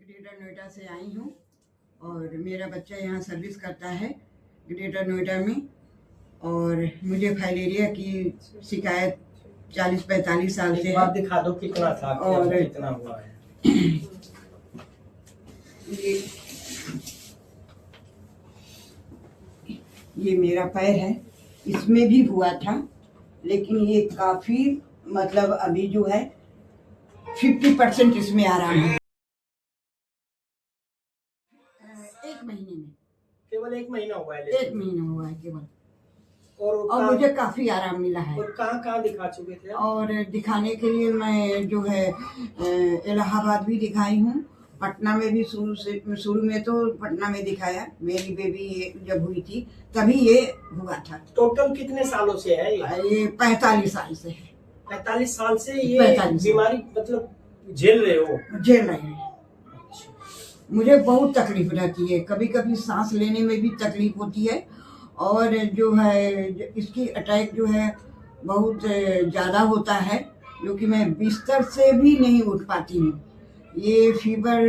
Greater Noida से आई हूँ और मेरा बच्चा यहाँ सर्विस करता है ग्रेटर नोएडा में। और मुझे फाइलेरिया की शिकायत 40-45 साल से है। दिखा दो कितना था और कितना हुआ है। ये मेरा पैर है, इसमें भी हुआ था, लेकिन ये काफी मतलब अभी जो है 50% इसमें आराम है। 1 महीने में, केवल 1 महीना हुआ है। 1 महीना हुआ है केवल। और मुझे काफी आराम मिला है। और कहाँ दिखा चुके थे? और दिखाने के लिए मैं जो है इलाहाबाद भी दिखाई हूँ, पटना में भी शुरू में तो पटना में दिखाया। मेरी बेबी जब हुई थी तभी ये हुआ था। टोटल कितने सालों से है ये 45 साल से है। 45 साल से ये बीमारी मतलब झेल रहे हो? झेल रहे हैं। मुझे बहुत तकलीफ रहती है, कभी कभी सांस लेने में भी तकलीफ होती है। और जो है इसकी अटैक जो है बहुत ज़्यादा होता है, जो कि मैं बिस्तर से भी नहीं उठ पाती हूँ। ये फीवर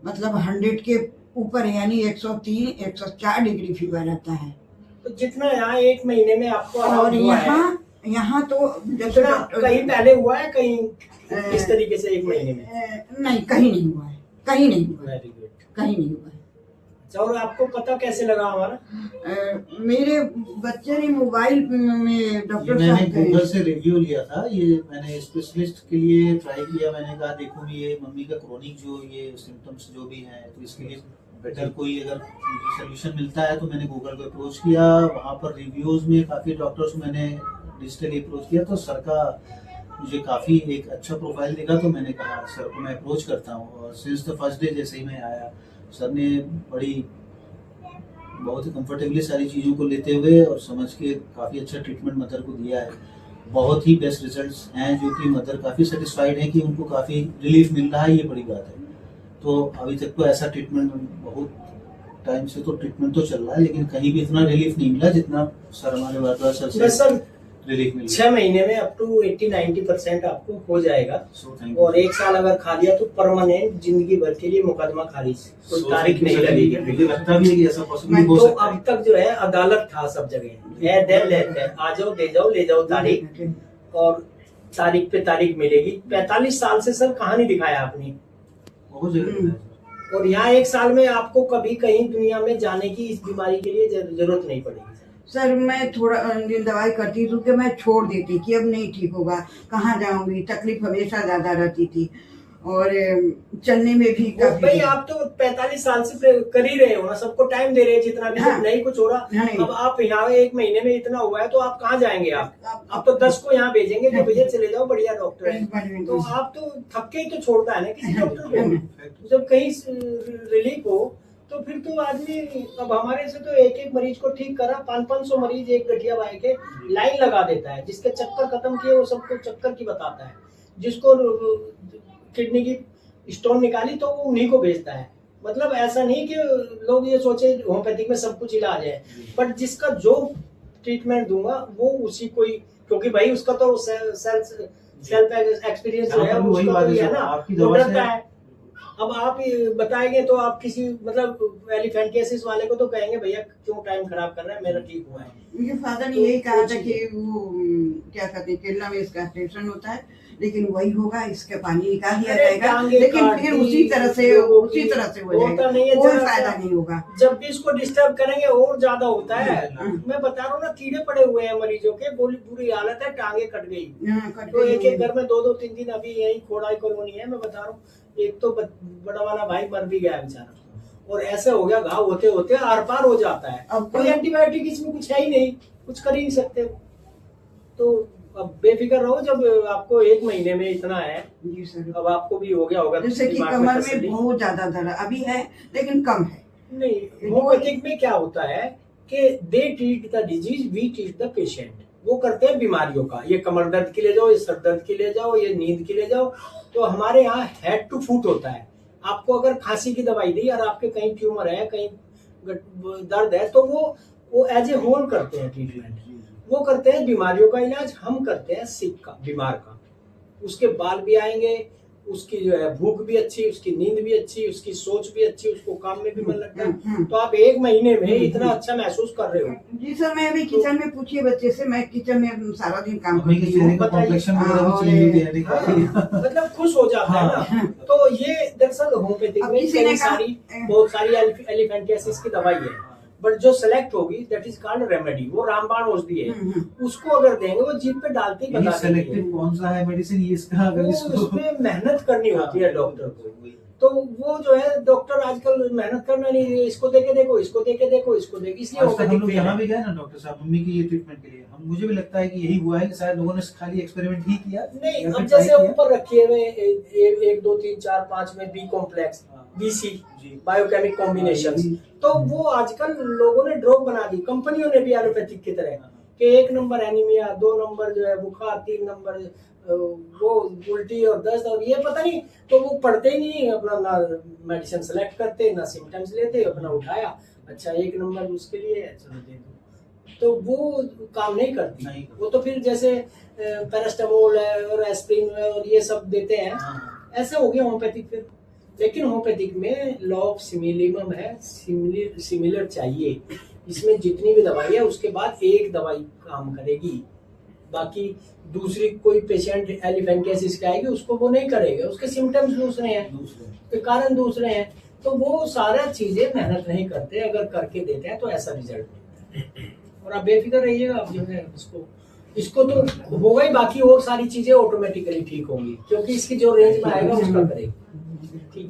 मतलब 100 के ऊपर, यानी 103-104 डिग्री फीवर रहता है। तो जितना यहाँ 1 महीने में आपको और यहाँ तो जैसे कहीं पहले हुआ है, कहीं इस तरीके से 1 महीने में? नहीं, कहीं नहीं हुआ है, कहीं नहीं हुआ है, कहीं नहीं हुआ है। और आपको पता कैसे लगा हमारा? मेरे बच्चे ने मोबाइल में डॉक्टर साहब, मैंने गूगल से रिव्यू लिया था। ये मैंने स्पेशलिस्ट के लिए ट्राई किया। मैंने कहा देखो ये मम्मी का क्रोनिक जो ये सिम्टम्स जो भी हैं, तो इसके लिए बेटर कोई अगर सोल्यूशन मिलता है। तो मैंने गूगल को अप्रोच किया, वहाँ पर रिव्यूज में काफ़ी डॉक्टर्स को मैंने डिजिटली अप्रोच किया, तो सर का मुझे काफ़ी एक अच्छा प्रोफाइल दिखा। तो मैंने कहा सर को मैं अप्रोच करता हूँ। और सिंस द फर्स्ट डे जैसे ही मैं आया, सर ने बहुत ही कंफर्टेबली सारी चीज़ों को लेते हुए और समझ के काफ़ी अच्छा ट्रीटमेंट मदर को दिया है। बहुत ही बेस्ट रिजल्ट्स हैं, जो कि मदर काफ़ी सेटिस्फाइड है कि उनको काफ़ी रिलीफ मिल रहा है। ये बड़ी बात है। तो अभी तक तो ऐसा ट्रीटमेंट, बहुत टाइम से तो ट्रीटमेंट तो चल रहा है, लेकिन कहीं भी इतना रिलीफ नहीं मिला जितना सर हमारे भारद्वाज सर से रिलीफ मिला। 6 महीने में अप टू 80-90% आपको हो जाएगा। और 1 साल अगर खा लिया तो परमानेंट जिंदगी भर के लिए मुकदमा खारिज, कोई तारीख नहीं लगेगी। मुझे लगता भी है कि ऐसा पॉसिबल हो सकता है। अब तक जो है अदालत था सब जगह, आ जाओ दे जाओ ले जाओ तारीख, और तारीख पे तारीख मिलेगी। 45 साल से सर कहाँ नहीं दिखाया आपने? बहुत जगह। और यहाँ 1 साल में आपको कभी कहीं दुनिया में जाने की इस बीमारी के लिए जरूरत नहीं पड़ेगी। सर मैं थोड़ा दिन दवाई करती थी कि मैं छोड़ देती कि अब नहीं ठीक होगा, कहाँ जाऊंगी, तकलीफ हमेशा ज्यादा रहती थी। और चलने में भी भाई आप तो 45 साल से कर ही रहे हो ना, सबको टाइम दे रहे हैं जितना भी। हाँ, नहीं कुछ हो रहा। अब आप यहाँ 1 महीने में इतना हुआ है तो आप कहाँ जाएंगे? आप तो 10 को यहाँ भेजेंगे कि भैया चले जाओ, बढ़िया डॉक्टर है। तो आप तो थक के ही तो छोड़ता है ना किसी डॉक्टर को। जब कहीं रिलीफ हो तो फिर तो आदमी, अब हमारे से तो एक मरीज को ठीक करा, 500-500 मरीज एक गठिया भाई के लाइन लगा देता है। जिसके चक्कर खत्म किए वो सबको चक्कर की बताता है। जिसको किडनी की स्टोन निकाली तो वो उन्हीं को भेजता है। मतलब ऐसा नहीं कि लोग ये सोचे होम्योपैथिक में सब कुछ इलाज है, बट जिसका जो ट्रीटमेंट दूंगा वो उसी को ही, क्योंकि भाई उसका तो सेल्फ एक्सपीरियंस जो है उसका तो है ना, डरता है। अब आप बताएंगे तो आप किसी मतलब एलिफेंटियासिस वाले को तो कहेंगे भैया क्यों टाइम खराब कर रहा है, मेरा ठीक हुआ है। मेरे फादर ने यही कहा था कि वो क्या कहते हैं, केरला में इसका ऑपरेशन होता है, लेकिन वही होगा, इसका पानी निकाल दिया जाएगा, लेकिन फिर उसी तरह से हो जाएगा, कोई फायदा नहीं होगा। जब भी इसको डिस्टर्ब करेंगे और ज्यादा होता है। मैं बता रहा हूँ ना, कीड़े पड़े हुए हैं मरीजों के, बुरी हालत है, टांगे कट गई। तो एक घर में 2-3 दिन अभी यही खोड़ाई कॉलोनी है, मैं बता रहा हूँ, एक तो बड़ा वाला भाई मर भी गया बेचारा। और ऐसे हो गया, घाव होते होते आर पार हो जाता है। अब कोई एंटीबायोटिक इसमें कुछ है ही नहीं, कुछ कर ही नहीं सकते। तो अब बेफिक्र रहो, जब आपको 1 महीने में इतना है। जी सर। अब आपको भी हो गया होगा, जैसे कि कमर में बहुत ज्यादा दर्द अभी है, लेकिन कम है। नहीं, होम्योपैथिक में क्या होता है कि they treat the disease, we treat the patient. वो करते हैं बीमारियों का, ये कमर दर्द के लिए जाओ, ये सर दर्द के लिए जाओ, ये नींद के लिए जाओ। तो हमारे यहाँ हेड टू फुट होता है। आपको अगर खांसी की दवाई दी और आपके कहीं ट्यूमर है, कहीं दर्द है, तो वो एज ए होल करते हैं ट्रीटमेंट। वो करते हैं बीमारियों का इलाज, हम करते हैं सिक का, बीमार का। उसके बाल भी आएंगे, उसकी जो है भूख भी अच्छी, उसकी नींद भी अच्छी, उसकी सोच भी अच्छी, उसको काम में भी मन लगता है। तो आप 1 महीने में इतना अच्छा महसूस कर रहे हो। जी सर, मैं अभी किचन में पूछिए बच्चे से, मैं किचन में सारा दिन काम मम्मी के करती चेहरे हूँ। का कॉम्प्लेक्शन वगैरह भी चेंज हो गया है, काफी। मतलब खुश हो जाता है ना। तो ये दरअसल होम्योपैथिक अब में किसी ने कई कहा- सारी बहुत सारी एलिफेंटियासिस की दवाई है, बट जो सेलेक्ट होगी दैट इज कॉल्ड रेमेडी, वो रामबाण औषधि है। उसको अगर देंगे वो जीभ पे डालते ही बता देंगे सेलेक्टिव कौन सा है मेडिसिन ये इसका, अगर वो इसको उसमें मेहनत करनी होती है डॉक्टर को। तो वो जो है डॉक्टर आजकल मेहनत करना नहीं है, इसको देके देखो, इसको देके देखो, इसको देके, इसलिए आज तक हम होम्योपैथिक लोग फेल जहाँ है। भी गए ना डॉक्टर साहब मम्मी की ये ट्रीटमेंट के लिए, हम मुझे भी लगता है कि यही हुआ है कि शायद लोगों ने खाली एक्सपेरिमेंट ही किया। नहीं, या अब फिर जैसे try किया। ऊपर रखिए हुए 1 2 3 4 5 में बी कॉम्प्लेक्स, बीसी जी। बायोकेमिक कॉम्बिनेशंस, तो वो आजकल लोगों ने ड्रॉग बना दी, कंपनियों ने भी एलोपैथिक की तरह, कि 1 नंबर एनीमिया, 2 नंबर जो है बुखार, 3 नंबर वो उल्टी और दस्त और ये पता नहीं। तो वो पढ़ते ही नहीं, अपना ना मेडिसिन सेलेक्ट करते, ना सिम्टम्स लेते, अपना उठाया, अच्छा 1 नंबर उसके लिए है, चलो दे दो। तो वो काम नहीं करती। नहीं। वो तो फिर जैसे पैरास्टामोल है और एस्प्रिन है और ये सब देते हैं, ऐसे हो गया होम्योपैथिक फिर। लेकिन होम्योपैथिक में लॉ ऑफ सिमिलिमम है, सिमिलर चाहिए। इसमें जितनी भी दवाई है उसके बाद एक दवाई काम करेगी, बाकी दूसरी कोई पेशेंट एलिफेंटियासिस का आएगी उसको वो नहीं करेगा, उसके सिम्टम्स दूसरे हैं, उसके कारण दूसरे हैं। तो वो सारा चीजें मेहनत नहीं करते, अगर करके देते हैं तो ऐसा रिजल्ट मिलता है। और आप बेफिक्र रहिएगा, आप जो है इसको तो होगा ही, बाकी और सारी चीजें ऑटोमेटिकली ठीक होंगी, क्योंकि इसकी जो रेंज में आएगा उसका करेगी। ठीक।